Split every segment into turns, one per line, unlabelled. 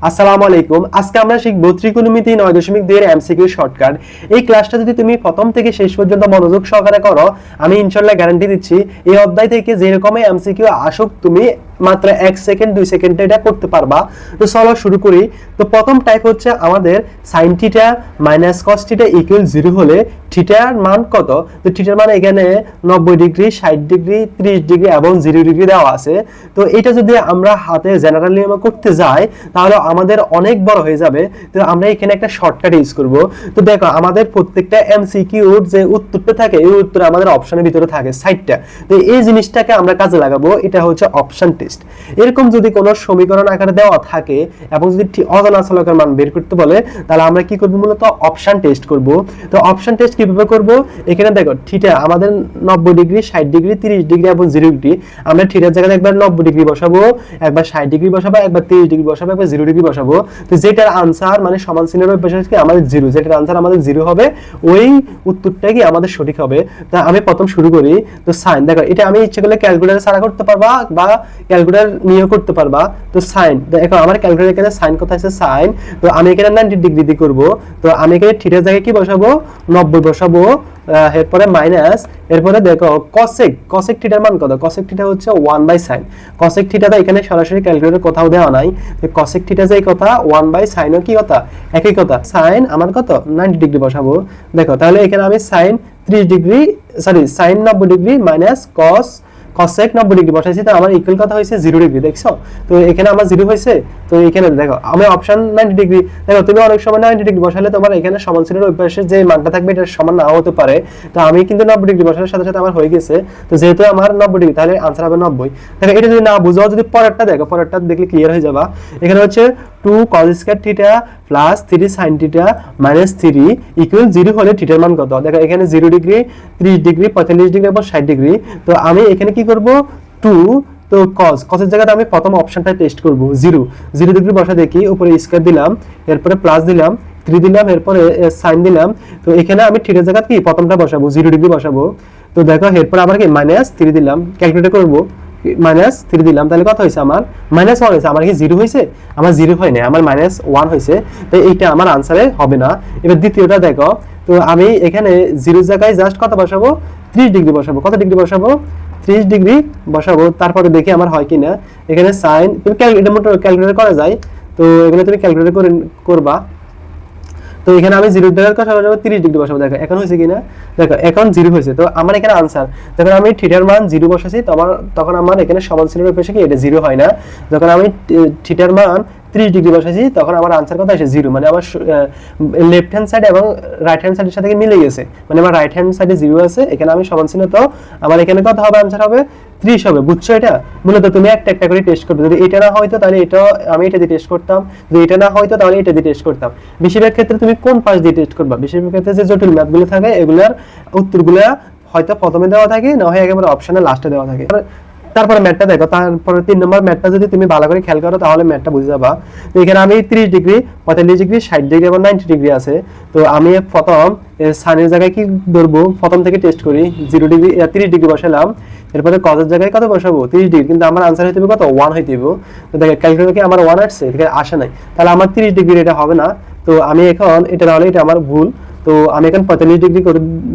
আসসালামু আলাইকুম। আজকে আমরা শিখবো ত্রিকোণমিতি 9.2 এর এমসিকিউ শর্টকাট। এই ক্লাসটা যদি তুমি প্রথম থেকে শেষ পর্যন্ত মনোযোগ সহকারে করো, আমি ইনশাআল্লাহ গ্যারান্টি দিচ্ছি এই অধ্যায় থেকে যে রকমই এমসিকিউ আসুক তুমি মাত্র 1 সেকেন্ড 2 সেকেন্ডে এটা করতে পারবা। তো চলো শুরু করি। তো প্রথম টাইপ হচ্ছে আমাদের sin θ - cos θ = 0 হলে থিটার মান কত? তো থিটার মান এখানে 90 ডিগ্রি, 60 ডিগ্রি, 30 ডিগ্রি এবং 0 ডিগ্রি দেওয়া আছে। তো এটা যদি আমরা হাতে জেনারেল নিয়মে করতে যাই তাহলে আমাদের অনেক বড় হয়ে যাবে। তো আমরা এখানে একটা শর্টকাট ইউজ করব। তো দেখো আমাদের প্রত্যেকটা এমসিকিউর যে উত্তরটা থাকে এই উত্তর আমাদের অপশনের ভিতরে থাকে 60টা। তো এই জিনিসটাকে আমরা কাজে লাগাবো, এটা হচ্ছে অপশন টেস্ট। এরকম যদি কোনো সমীকরণ আকারে দেওয়া থাকে এবং যদি অজানা চলকের মান বের করতে বলে তাহলে আমরা কি করব? মূলত অপশন টেস্ট করব। তো অপশন টেস্ট কিভাবে করব? এখানে দেখো থিটা আমাদের 90 ডিগ্রি, 60 ডিগ্রি, 30 ডিগ্রি এবং 0 ডিগ্রি। আমরা থিটার জায়গায় একবার 90 ডিগ্রি বসাবো, একবার 60 ডিগ্রি বসাবো, একবার 30 ডিগ্রি বসাবো, একবার 0 ডিগ্রি বসাবো। তো যেটার আনসার মানে সমান চিহ্নের ওই পাশে কি আমাদের 0, যেটার আনসার আমাদের 0 হবে ওই উত্তরটাই কি আমাদের সঠিক হবে। তো আমি প্রথম শুরু করি। তো সাইন দেখো এটা আমি ইচ্ছে করলে ক্যালকুলেটর ছাড়া করতে পারবা বা ক্যালকুলেটর নিয়ে করতে পারবা। তো সাইন দেখো আমার ক্যালকুলেটর এখানে সাইন কত আছে সাইন। তো আমি এখানে 90 ডিগ্রি দিয়ে করব। তো আমি এখানে থিটার জায়গায় কি বসাবো? 90 বসাবো। এরপরে মাইনাস, এরপরে দেখো কসেক থিটার মান কত? কসেক থিটা হচ্ছে 1/sin। কসেক থিটাটা এখানে সরাসরি ক্যালকুলেটরে কোথাও দেওয়া নাই। তো কসেক থিটা যেই কথা 1/sin ও কি কথা একই কথা। sin আমার কত 90 ডিগ্রি বসাবো। দেখো তাহলে এখানে আমি sin 30 degree sin 90 degree minus cosec 90 degree বসাইছি। তো আমার ইকুয়াল কথা হয়েছে 0 ডিগ্রি। দেখছো তো এখানে আমার 0 হয়েছে। তো এখানে দেখো আমি অপশন 90 ডিগ্রি। দেখো তুমি অনেক সময় 90 ডিগ্রি বসালে তোমার এখানে সমান চিহ্নের ওই পাশে যে মানটা থাকবে এটা সমান নাও হতে পারে। তো আমি কিন্তু 90 ডিগ্রি বসানোর সাথে সাথে আমার হয়ে গেছে। তো যেহেতু আমার 90 ডিগ্রি তাহলে আনসার হবে 90। দেখো এটা যদি না বুঝো, যদি পরেরটা দেখো, পরেরটা দেখলে ক্লিয়ার হয়ে যাবে। এখানে হচ্ছে 2 cos square theta plus 3 sin theta minus 3 equal 0 হলে থিটার মান কত? দেখো এখানে 0 ডিগ্রি, 30 ডিগ্রি, 45 ডিগ্রি এবং 60 ডিগ্রি। তো আমি এখানে কি করব? 2 তো cos এর জায়গায় আমি প্রথম অপশনটা টেস্ট করব 0 ডিগ্রি বসা দেখি, উপরে স্কয়ার দিলাম, এরপরে প্লাস দিলাম, 3 দিলাম, এরপরে sin দিলাম। তো এখানে আমি থিটার জায়গায় কি প্রথমটা বসাবো 0 ডিগ্রি বসাবো। তো দেখো এরপর আবার কি মাইনাস 3 দিলাম, ক্যালকুলেট করব মাইনাস 3 দিলাম, তাহলে কত হয়েছে? আমার মাইনাস 1 হয়েছে। আমার কি 0 হয়েছে? আমার 0 হয় না, আমার মাইনাস 1 হয়েছে। তো এইটা আমার আনসারে হবে না। এবার দ্বিতীয়টা দেখো। তো আমি এখানে 0 জায়গায় জাস্ট কত বসাবো? 30 ডিগ্রি বসাবো। কত ডিগ্রি বসাবো? 30 ডিগ্রি বসাবো। তারপরে দেখি আমার হয় কিনা। এখানে সাইন তুমি এটা মোটর ক্যালকুলেটর করা যায়। তো এখানে তুমি ক্যালকুলেটর করবা। তো এখানে আমি 0 ডিগ্রি কথা বসাবো, 30 ডিগ্রি বসাবো। দেখো এখন হয়েছে কিনা। দেখো এখন 0 হয়েছে। তো আমার এখানে আনসার যখন আমি থিটার মান 0 বসাইছি তখন আমার এখানে সমান চিহ্নের পাশে কি এটা 0 হয় না। যখন আমি থিটার মান 30 ডিগ্রি বসাইছি তখন আমার আনসার কত আসে 0, মানে আমার লেফট হ্যান্ড সাইড এবং রাইট হ্যান্ড সাইডের সাথে মিলে গেছে, মানে আমার রাইট হ্যান্ড সাইডে 0 আছে, এখানে আমি সমান চিহ্ন। তো আমার এখানে কত হবে? আনসার হবে 30 হবে। বুঝছো? এটা মূলত তুমি একটা একটা করে টেস্ট করবে। যদি এটা না হয়তো তাহলে এটা আমি এটা দিয়ে টেস্ট করতাম, যদি এটা না হয়তো তাহলে এটা দিয়ে টেস্ট করতাম। বেশিরভাগ ক্ষেত্রে তুমি কোন পাশ দিয়ে টেস্ট করবা? বেশিরভাগ ক্ষেত্রে যে জটিল ম্যাথগুলো থাকে এগুলার উত্তরগুলো হয়তো প্রথমে দেওয়া থাকে, না হয় একেবারে অপশনে লাস্টে দেওয়া থাকে। তারপরে ম্যাথটা দেখো, তারপরে 3 নম্বর ম্যাথটা যদি তুমি ভালো করে খেয়াল করো তাহলে ম্যাথটা বুঝে যাবা। তো এখানে আমি 30 ডিগ্রি, 45 ডিগ্রি, 60 ডিগ্রি এবং 90 ডিগ্রি আছে। তো আমি প্রথম সাইনের জায়গায় কি ধরবো? প্রথম থেকে টেস্ট করি। 0 ডিগ্রি 30 ডিগ্রি বসালাম, এরপরে কজের জায়গায় কত বসাবো? 30 ডিগ্রি। কিন্তু আমার আনসার হইতে হবে কত? 1 হইতে হবে। তো দেখো ক্যালকুলেটরে কি আমার 1 আসছে? এখানে আসে নাই, তাহলে আমার 30 ডিগ্রি এটা হবে না। তো আমি এখন এটা না হলে এটা আমার ভুল। তো আমি এখন 45 ডিগ্রি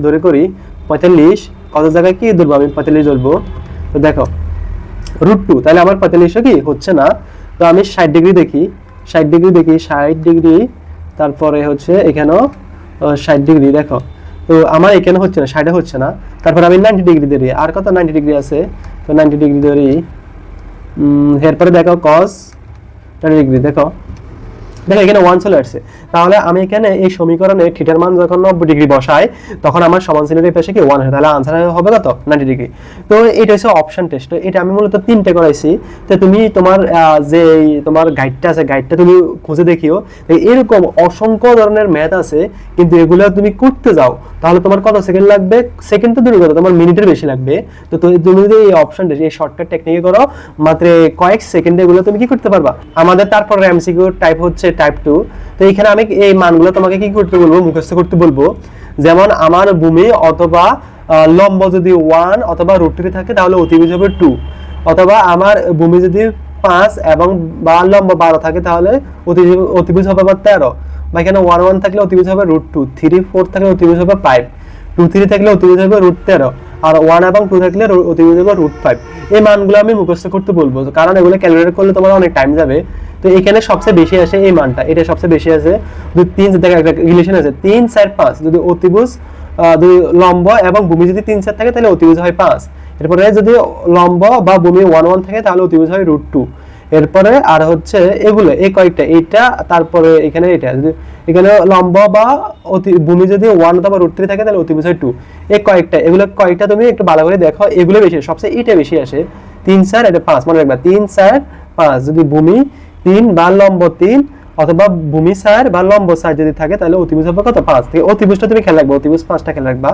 ধরে করি। 45 কজের জায়গায় কি ধরবো? আমি 45 ধরবো। তো দেখো √2, তাহলে আমার 45 কি হচ্ছে না। তো আমি 60 ডিগ্রি দেখি, 60 ডিগ্রি, তারপরে হচ্ছে এখানেও 60 ডিগ্রি। দেখো তো আমার এখানে হচ্ছে না, 60 হচ্ছে না। তারপর আমি 90 ডিগ্রি ধরি, আর কত 90 ডিগ্রি আছে। তো 90 ডিগ্রি ধরি। এরপরে দেখো cos 90 ডিগ্রি। দেখো এখানে 1 চলে আসছে। তাহলে আমি এখানে এই সমীকরণে থিটার মান যখন 90 ডিগ্রি বসাই তখন আমার সমান চিহ্নের পাশে কি 1 হয়, তাহলে আনসার হবে কত? 90 ডিগ্রি। তো এটা হচ্ছে অপশন টেস্ট। তো এটা আমি মূলত 3টে করাইছি। তো তুমি তোমার যে তোমার গাইডটা আছে গাইডটা তুমি খুঁজে দেখিও। এরকম অসংখ্য ধরনের ম্যাথ আছে, কিন্তু এগুলো তুমি করতে যাও তাহলে তোমার কত সেকেন্ড লাগবে? সেকেন্ড তো দূরের কথা, তোমার মিনিটের বেশি লাগবে। তো তুমি যদি এই অপশন টেস্ট এই শর্টকাট টেকনিকে করো মাত্র কয়েক সেকেন্ডে এগুলো তুমি কি করতে পারবা। আমাদের তারপর এমসিকিউ টাইপ হচ্ছে টাইপ 2। তো এখানে আমি এই মানগুলো তোমাকে কি করতে বলবো? মুখস্থ করতে বলবো। যেমন আমার ভূমি অথবা লম্ব যদি 1 অথবা √3 থাকে তাহলে অতিভুজ হবে 2, অথবা আমার ভূমি যদি 5 এবং বা লম্ব 12 থাকে তাহলে অতিভুজ হবে আবার 13, বা এখানে 1 1 থাকলে অতিভুজ হবে √2, 3 4 থাকলে অতিভুজ হবে 5, 2 3 থাকলে অতিভুজ হবে √13, আর 1 এবং 2 থাকলে অতিভুজ হবে √5। এই মানগুলো আমি মুখস্থ করতে বলবো, কারণ এগুলো ক্যালকুলেট করলে তোমার অনেক টাইম যাবে। তো এখানে সবচেয়ে বেশি আসে এই মানটা, এটা সবচেয়ে বেশি আছে। যদি 3 দেখো একটা রিলেশন আছে 3 4 5, যদি অতিভুজ যদি লম্ব এবং ভূমি যদি 3 4 থাকে তাহলে অতিভুজ হয় 5। এরপরে যদি লম্ব বা ভূমি 1 1 থাকে তাহলে অতিভুজ হয় √2। এরপরে আর হচ্ছে এগুলো এই কয়েকটা, এইটা তারপরে এখানে এটা, যদি এখানে লম্ব বা ভূমি যদি 1 অথবা √3 থাকে তাহলে অতিভুজ হয় 2। এই কয়েকটা, এগুলো কয়েকটা তুমি একটু ভালো করে দেখো, এগুলো বেশি সবচেয়ে এটা বেশি আসে 3 4 এটা 5, মনে রাখবা 3 4 5। যদি ভূমি 3 বা লম্ব 3 অথবা ভূমি 4 বা লম্ব 4 যদি থাকে তাহলে অতিভুজ হবে কত 5। থেকে অতিভুজটা তুমি খেয়াল রাখবা, অতিভুজ 5টা খেয়াল রাখবা।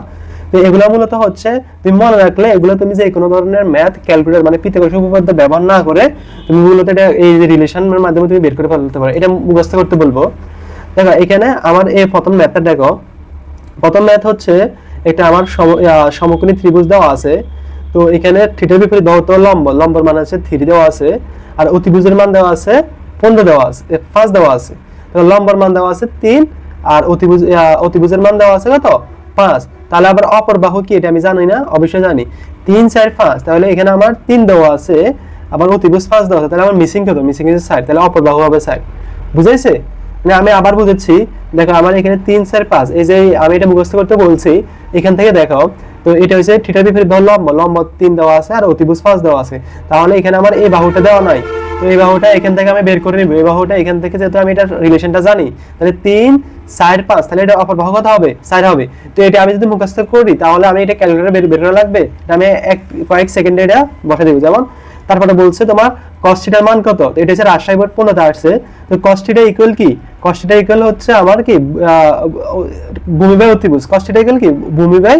তো এগুলো মূলত হচ্ছে তুমি মনে রাখলে, এগুলো তুমি যে কোনো ধরনের ম্যাথ ক্যালকুলেটর মানে পিথাগোরাস উপপাদ্য ব্যবহার না করে তুমি মূলত এটা এই যে রিলেশনের মাধ্যমে তুমি বের করে ফেলতে পারো। এটা মুখস্থ করতে বলবো। দেখো এখানে আমার এই প্রথম ম্যাথটা দেখো, প্রথম ম্যাথ হচ্ছে এটা আমার সমকোণী ত্রিভুজ দেওয়া আছে। তো এখানে থিটার বিপরীত বাহুতে লম্বর মান আছে 3 দেওয়া আছে, আর অতিভুজের মান দেওয়া আছে 15 দেওয়া আছে, 5 দেওয়া আছে। তো লম্বর মান দেওয়া আছে 3, আর অতিভুজের মান দেওয়া আছে কত 5। তাহলে আবার অপর বাহু কি এটা আমি জানি না, অবশ্যই জানি 3 4 5। তাহলে এখানে আমার 3 দেওয়া আছে, আবার অতিভুজ 5 দেওয়া আছে, তাহলে আমার মিসিং কত, মিসিং হচ্ছে 6। তাহলে অপর বাহু হবে 6। বুঝাইছে? মানে আমি আবার বুঝাচ্ছি, দেখো আমার এখানে 3 4 5, এই যে আমি এটা মুখস্থ করতে বলছি, এখান থেকে দেখো। তো এটা হচ্ছে থিটার বিপরীত বাহু লম্ব 3 দেওয়া আছে আর অতিভুজ 5 দেওয়া আছে। তাহলে এখানে আমার এই বাহুটা দেওয়া নাই, তো এই বাহুটা এখান থেকে আমি বের করে নিব। এই বাহুটা এখান থেকে যেহেতু আমি এটা রিলেশনটা জানি, তাহলে 3 4 5, তাহলে এটা অপর বাহু কত হবে 4 হবে। তো এটা আমি যদি মুখস্থ করি তাহলে আমি এটা ক্যালকুলেটরে বের করা লাগবে, আমি কয়েক সেকেন্ডে এটা বসে দেব। যেমন তারপরে বলছে তোমার cos থিটার মান কত, তো এটা হচ্ছে রাজশাহী বোর্ড 15তে আসছে। তো cos থিটা ইকুয়াল কি, cos থিটা ইকুয়াল হচ্ছে আমার কি ভূমি বাই অতিভুজ। cos থিটা ইকুয়াল কি ভূমি বাই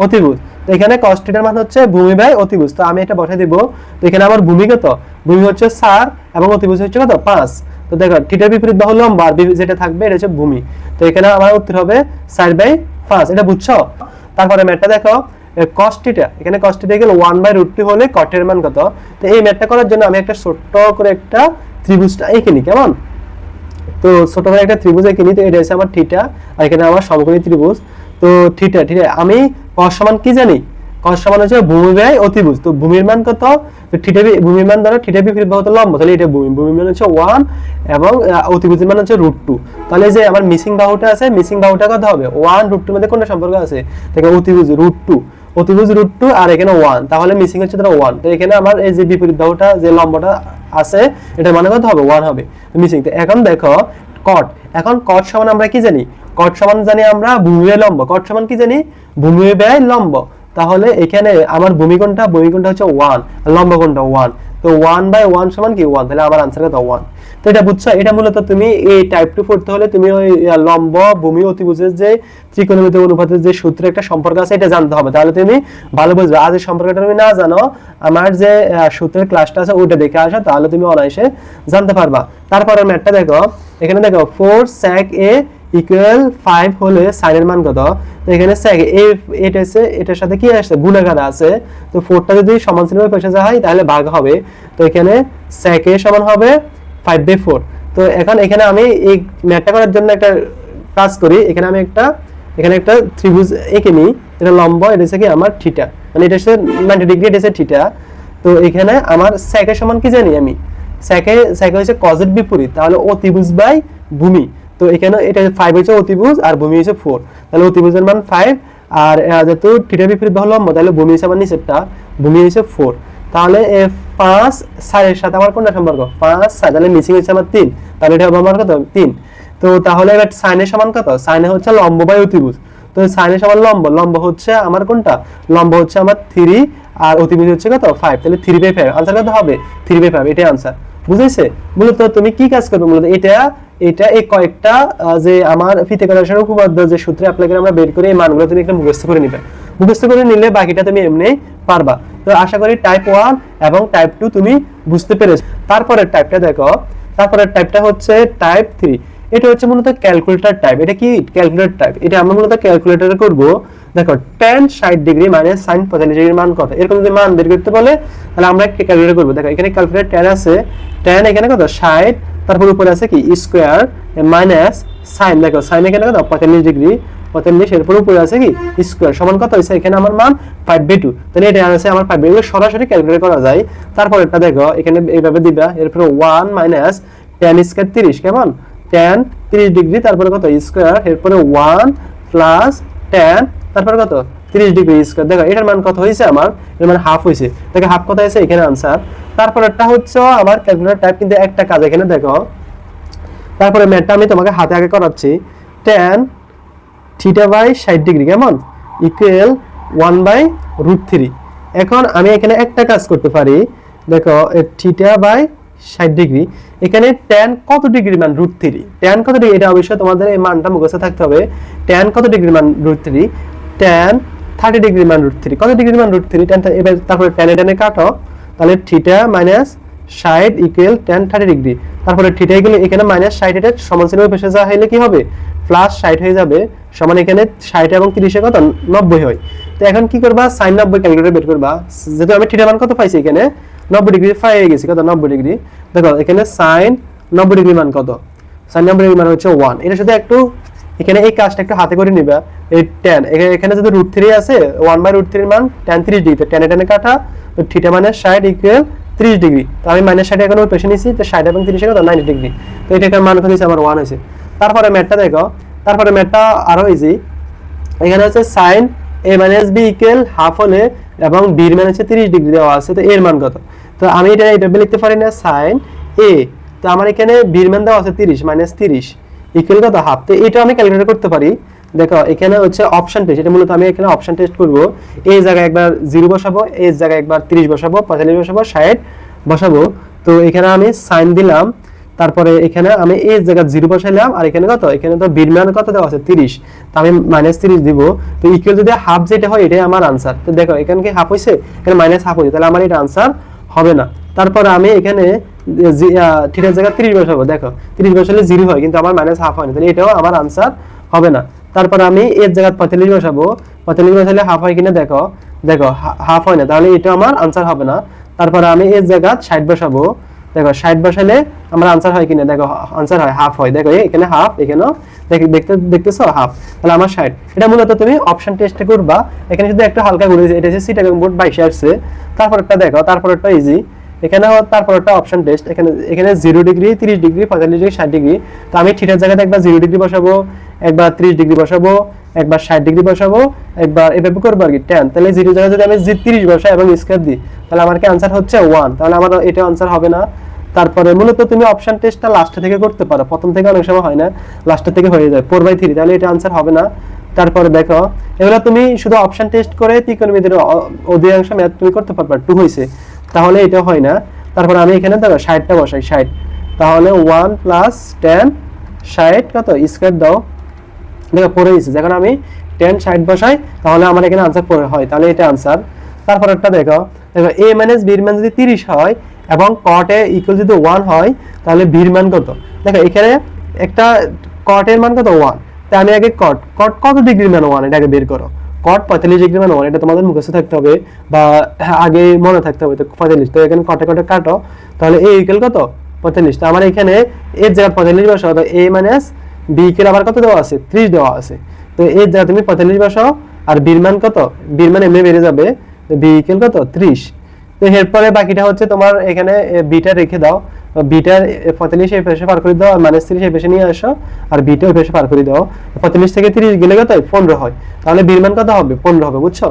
অতিভুজ। তো এখানে cos থিটার মান হচ্ছে ভূমি বাই অতিভুজ, তো আমি এটা বসাই দেব। তো এখানে আমার ভূমি কত, ভূমি হচ্ছে 4 এবং অতিভুজ হচ্ছে কত 5। তো দেখো থিটার বিপরীত বাহু লম্ব আর যেটা থাকবে এটা হচ্ছে ভূমি। তো এখানে আমার উত্তর হবে 4/5। এটা বুঝছো? তারপরে ম্যাথটা দেখো cos থিটা, এখানে cos থিটা ইকুয়াল 1/√2 হলে cot এর মান কত। তো এই ম্যাথটা করার জন্য আমি একটা ছোট্ট করে একটা ত্রিভুজটা এঁকে নিই, কেমন? তো ছোট করে একটা ত্রিভুজ এঁকে নিই। তো এটা হচ্ছে আমার থিটা, আর এখানে আমার সমকোণী ত্রিভুজ। তো থিটা আমি cos সমান কি জানি, cos সমান হচ্ছে ভূমি বাই অতিভুজ। তো ভূমির মান কত, তো থিটা ভূমির মান ধরো থিটা বিপরীত বাহু লম্ব, তাহলে এটা ভূমির মান হচ্ছে 1 এবং অতিভুজের মান হচ্ছে √2। তাহলে যে আমার মিসিং বাহুটা আছে, মিসিং বাহুটা কত হবে 1 √2 মধ্যে কোনটা সম্পর্ক আছে, দেখো অতিভুজ √2, অতিভুজ √2 আর এখানে 1, তাহলে মিসিং হচ্ছে ধরো 1। তো এখানে আমার এই যে বিপরীত বাহুটা যে লম্বটা আছে এটার মানে কত হবে 1 হবে মিসিং। তো এখন দেখো cot, এখন cot সমান আমরা কি জানি, cot সমান জানি আমরা ভূমি বাই লম্ব। cot সমান কি জানি, ভূমি বাই লম্ব। তাহলে এখানে আমার ভূমি কোণটা হচ্ছে 1, লম্ব কোণটা 1। তো 1/1 সমান কি 1, তাহলে আমার आंसर কত 1। তো এটা বুঝছো, এটা মূলত তুমি এই টাইপ 2 পড়তে হলে তুমি ওই লম্ব ভূমি অতিভুজের যে ত্রিকোণমিতিক অনুপাতের যে সূত্রে একটা সম্পর্ক আছে এটা জানতে হবে, তাহলে তুমি ভালো বুঝবে। আজ এই সম্পর্কটা তুমি না জানো, আমার যে সূত্রের ক্লাসটা আছে ওটা দেখে আসো, তাহলে তুমি অনায়াসে জানতে পারবা। তারপরে ম্যাথটা দেখো, এখানে দেখো 4 sec a ইকুয়াল 5 হলে sin এর মান কত। তো এখানে sec a এটা আছে, এটার সাথে কি আসছে গুণাকার আছে। তো 4টা যদি সমানচিহ্নভাবে পেশে যায় তাহলে ভাগ হবে। তো এখানে sec a সমান হবে 5/4। তো এখন এখানে আমি এই ম্যাথটা করার জন্য একটা কাজ করি, এখানে আমি এখানে একটা ত্রিভুজ এঁকে নিই। এটা লম্ব, এটা হচ্ছে কি আমার থিটা, মানে এটা হচ্ছে 90 ডিগ্রি, এটা হচ্ছে থিটা। তো এখানে আমার sec a সমান কি জানি আমি, sec a হচ্ছে cos এর বিপরীত, তাহলে অতিভুজ বাই ভূমি। তো এখানে এটা 5 হচ্ছে অতিভুজ আর ভূমি হচ্ছে 4, তাহলে অতিভুজের মান 5 আর যেহেতু থিটার বিপরীত বাহু লম্ব তাহলে ভূমি হচ্ছে আমার নিচেরটা, ভূমি হচ্ছে 4। তাহলে 5 4 এর সাথে আমার কোনটা সম্পর্ক 5 4, তাহলে মিসিং হচ্ছে আমার 3, তাহলে এটা হবে আমার কত 3। তো তাহলে এবার sin এর সমান কত, sin এ হচ্ছে লম্ব বাই অতিভুজ। তো sin এর সমান লম্ব হচ্ছে আমার কোনটা, লম্ব হচ্ছে আমার 3 আর অতিভুজ হচ্ছে কত 5, তাহলে 3/5। आंसर কত হবে 3/5, এটাই आंसर। বুঝাইছে? মূলত তুমি কি কাজ করবে, মূলত এটা এই কয়েকটা যে আমার পিথাগোরাসের উপপাদ্য যে সূত্রে অ্যাপ্লাই করে আমরা বের করি, এই মানগুলো তুমি একটা মুখস্থ করে নিবে। মুখস্থ করে নিলে বাকিটা তুমি এমনি পারবা। তো আশা করি টাইপ 1 এবং টাইপ 2 তুমি বুঝতে পেরেছো। তারপরের টাইপটা দেখো, তারপরের টাইপটা হচ্ছে টাইপ 3। এটা হচ্ছে মূলত ক্যালকুলেটর টাইপ। এটা কি ক্যালকুলেটর টাইপ, এটা আমরা মূলত ক্যালকুলেটরে করব। দেখো tan 60 ডিগ্রি মাইনাস sin 45 ডিগ্রির মান কত, এরকম যদি মান বের করতে বলে তাহলে আমরা একটা ক্যালকুলেট করব। দেখো এখানে ক্যালকুলেট tan আছে, tan এখানে কত 60, তারপর উপরে আছে কি স্কয়ার মাইনাস sin, দেখো sin এখানে কত 45 ডিগ্রি, 45 এর উপরে আছে কি স্কয়ার সমান কত হইছে, এখানে আমার মান 5/2, তাহলে এটা আছে আমার 5/2, এগুলো সরাসরি ক্যালকুলেট করা যায়। তারপর এটা দেখো এখানে এইভাবে দিবা, এরপর 1 মাইনাস tan স্কয়ার 30, কেমন tan 30 ডিগ্রি, তারপরে কত স্কয়ার, এরপরে 1 প্লাস tan, তারপরে কত 30 ডিগ্রি স্কয়ার। দেখো এটার মান কত হইছে, আমার এর মান হাফ হইছে, দেখো হাফ কত আছে এখানে आंसर। তারপর এটা হচ্ছে আমার ক্যালকুলেটর টাইপ, কিন্তু একটা কাজ এখানে দেখো, তারপরে ম্যাথটা আমি তোমাকে হাতে আগে করাচ্ছি। tan থিটা বাই 60 ডিগ্রি কেমন ইকুয়াল 1/√3। এখন আমি এখানে একটা কাজ করতে পারি, দেখো থিটা বাই 60 ডিগ্রি, এখানে tan কত ডিগ্রি মান √3, tan কত ডিগ্রি, এটা অবশ্যই তোমাদের এই মানটা মুখস্থ থাকতে হবে। tan কত ডিগ্রি মান √3, tan 30 ডিগ্রি মান √3, কত ডিগ্রি মান √3, tan, এবার তারপরে tan এ কাটো, তাহলে theta minus 60 equal tan 30 degree, তারপরে থিটা এগুলো এখানে মাইনাস 60, এটা সমান চিহ্নের পাশে যা হইলে কি হবে প্লাস 60 হয়ে যাবে, সমান এখানে 60 এবং 30 এ কত 90 হয়। তো এখন কি করবা, sin 90 ক্যালকুলেটর বের করবা, যেহেতু আমি থিটা মান কত পাইছি এখানে 90 ডিগ্রি পেয়ে গেছি, কত 90 ডিগ্রি, দেখো এখানে sin 90 ডিগ্রি মান কত, sin 90 ডিগ্রি মান হচ্ছে 1। এটা শুধু একটু এখানে এই কাজটা একটু হাতে করে নিবা, এই tan এখানে যদি √3 আছে 1/√3 এর মান tan 30 ডিগ্রি, তো tan এ কাটা, তো থিটা মানে 60 ইকুয়াল 30 ডিগ্রি, তো আমি -60 এখন ওই পেছনে নিছি, তো 60 এবং 30 এর কত 90 ডিগ্রি, তো এটার মান কত হইছে আমার 1 হইছে। তারপরে ম্যাথটা দেখো, তারপরে ম্যাথটা আরো ইজি, এখানে হচ্ছে sin a - b equal half হলে এবং b এর মান হচ্ছে 30 ডিগ্রি দেওয়া আছে, তো এর মান কত, তো আমি এটা এইভাবে লিখতে পারি না, sin a, তো আমার এখানে b এর মান দেওয়া আছে 30 - 30 ইকুয়াল কত হাফ, তো এটা আমি ক্যালকুলেট করতে পারি। দেখো এখানে হচ্ছে অপশন টেস্ট, এটা মূলত আমি এখানে অপশন টেস্ট করব, এই জায়গায় একবার 0 বসাবো, এই জায়গায় একবার 30 বসাবো, 45 বসাবো, 60 বসাবো, তো এখানে আমি sin দিলাম, তারপরে এখানে আমি এই জায়গা 0 বসাইলাম, আর এখানে কত, এখানে তো b এর মান কত দেওয়া আছে 30, তো আমি -30 দিব, তো ইকুয়াল যদি হাফ যেটা হয় এটাই আমার आंसर। তো দেখো এখানে কি হাফ হইছে, এখানে -হাফ হইছে, তাহলে আমার এটা आंसर হবে না। তারপর আমি এখানে থিটার জায়গা 30 বসাবো, দেখো 30 বসালে 0 হয়, কিন্তু আমার -হাফ হয় না, তাহলে এটাও আমার आंसर হবে না। তারপর আমি এর জায়গা 45 বসাবো, 45 বসালে হাফ হয় কিনা দেখো, দেখো হাফ হয় না, তাহলে এটা আমার आंसर হবে না। তারপর আমি এর জায়গা 60 বসাবো, দেখো 60 বসালে আমার आंसर হয় কিনা, দেখো आंसर হয় হাফ হয়, দেখো এখানে হাফ, এখানেও দেখতেছো হাফ, তাহলে আমার 60। এটা মূলত তুমি অপশন টেস্টে করবা, এখানে শুধু একটু হালকা ঘুরে এটা হচ্ছে সিটাগং বোর্ড 22 আসছে। তারপরটা দেখো, তারপরটা ইজি, এখানে তারপরটা অপশন টেস্ট, এখানে 0 ডিগ্রি, 30 ডিগ্রি, 45 ডিগ্রি, 60 ডিগ্রি, তো আমি থিটার জায়গাতে একবার 0 ডিগ্রি বসাবো, একবার 30 ডিগ্রি বসাবো, একবার 60 ডিগ্রি বসাবো, একবার এভাবে করবো আর কি tan, তাহলে 0 জায়গায় যদি আমি 30 বসাই এবং স্কয়ার দিই, তাহলে আমার কি आंसर হচ্ছে 1, তাহলে আমার এটা आंसर হবে না। তারপরে মূলত তুমি অপশন টেস্টটা লাস্ট থেকে করতে পারো, প্রথম থেকে অনেক সময় হয় না, লাস্ট থেকে হয়ে যায় 4/3, তাহলে এটা आंसर হবে না। তারপরে দেখো এগুলা তুমি শুধু অপশন টেস্ট করে ত্রিকোণমিতির অধিকাংশ ম্যাথ তুমি করতে পারবা, 2 হইছে, তাহলে এটা হয় না। তারপর আমি এখানে দেখো 60টা বসাই, 60, তাহলে 1 প্লাস tan 60 কত স্কয়ার দাও, দেখো পরে হইছে, যখন আমি tan 60 বসাই তাহলে আমার এখানে आंसर পরে হয়, তাহলে এটা आंसर। তারপর একটা দেখো, দেখো a - b এর মান যদি 30 হয় এবং cot a ইকুয়াল যদি 1 হয়, তাহলে b এর মান কত, দেখো এখানে একটা cot এর মান কত 1, তাই আমি আগে cot কত ডিগ্রি মান 1 এটা আগে বের করো, cot 45 ডিগ্রি মান 1, এটা তোমাদের মুখস্থ থাকতে হবে বা আগে মনে থাকতে হবে, তো 45, তো এখানে কটে কাটো, তাহলে a ইকুয়াল কত 45, তো আমার এখানে এর জায়গা 45 বসাও, তো a - b ইকুয়াল আবার কত দেওয়া আছে 30 দেওয়া আছে, তো এর জায়গা তুমি 45 বসাও, আর b এর মান কত, b এর মান এমনি বেড়ে যাবে, তো b ইকুয়াল কত 30। তো এরপরে বাকিটা হচ্ছে তোমার এখানে বিটা রেখে দাও, বিটার 45 এই পাশে পার করে দাও, আর -30 এই পাশে নিয়ে আসো, আর বিটা ওই পাশে পার করে দাও, 45 থেকে 30 গেলে কত 15 হয়, তাহলে b এর মান কত হবে 15 হবে, বুঝছো।